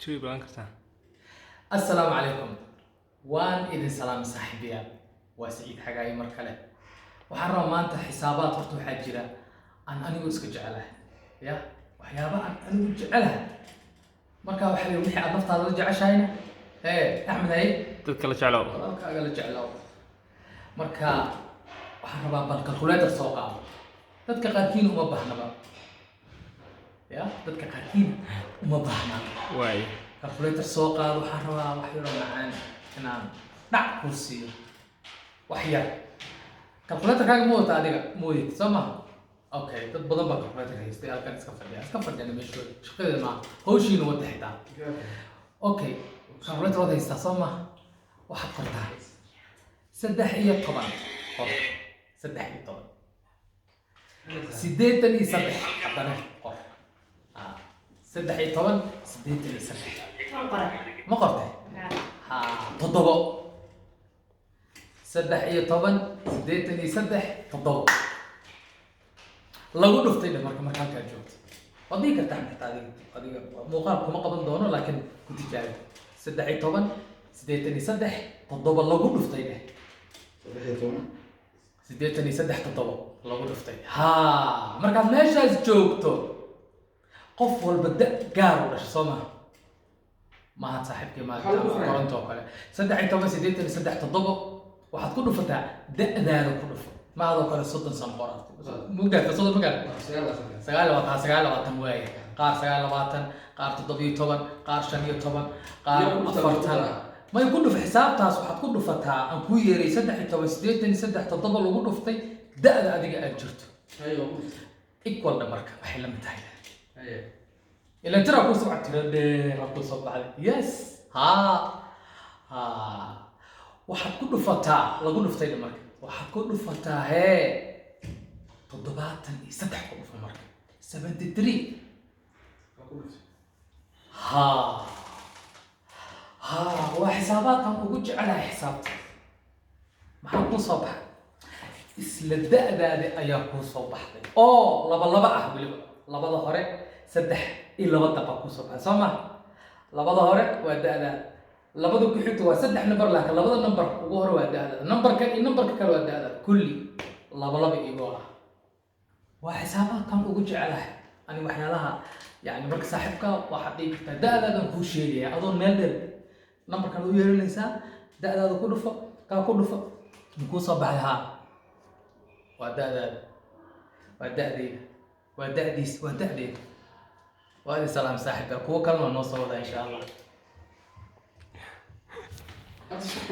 شو يبغى كرتا السلام عليكم وان إذن سلام صاحبيا وسعيد حقاي مركله waxaan rabaa maanta xisaabaad horta waxaa jira aan anigu iska jecelahay ya waxyaaba aan anigu jecelahay marka waxa weeye wixii aad naftaada la jeceshahayna axmed hay تذكر شعلو walaalkaaga la jeclow marka waxaan rabaa bal calculator soo qaado dadka qaarkiin uma baahnaba ya dadka qaarkiin uma baahna واي calculator soo qaado waxaan rabaa wax yar oo macaan inaan dhac ku siiyo wax yar calculator kaaga ma wata adiga mooyid soo maha okay dad badan baa calculator haystay halkan iska fadhiya meeshooda shaqadeeda maaha hawshiina wada xitaa okay calculator wada haystaa soo maha waxaad qortaa 13 qor 13 83 haddana qor 13 83 ma qortay ha toddobo 13 lagu dhuftay marka halkaa joogto waad dhigi kartaa xitaa adiga muuqaal kuma qaban doono laakiin ku tijaabi 13 toddoba lagu dhuftay 13 toddoba lagu dhuftay ha markaad meeshaas joogto qof walba da gaar u dhashay soo maha maaha saaxiibkii maanta koronto oo kale 13 toddoba waxaad ku dhufataa da'daada ku dhufo maadoo kale 30 sano qoraad mugaadka 30 magaad 29 waaye qaar 29 qaar 17 qaar 15 qaar 40 may ku dhuf xisaabtaas waxaad ku dhufataa aan ku yeeray 13 toddoba lagu dhuftay da'da adiga aad jirto equal marka waxay la mid tahay إلا ترى أكو سبعة ترى أكو سبعة يس ها واحد كله فتاة لا قول فتاة المركب واحد كله فتاة هي تضبط يستح كله في المركب 73 ها وحساباتهم وجج على حساب ما حكون صباح إسلا هذا أياكو صباح لبا أحبل لبا ظهري saddex iyo laba daqiiqo ku soo baxay sama labada hore waa da'da labada ku xigta waa saddex number laakiin labada number ugu hore waa da'da numberka iyo numberka kale waa da'da kulli laba iigo ah waa xisaabaadkan ugu jecelahay ani waxyaalaha yani marka saaxiibka waxa dhigi kartaa da'daadan ku sheegaya adoon meel dheer numberkan u yeelanaysaa da'daada ku dhufo ku soo baxay ha waa da'daada waa da'diis waa da'deeda وهذه سلام صاحبي كوكل ونوصل إن شاء الله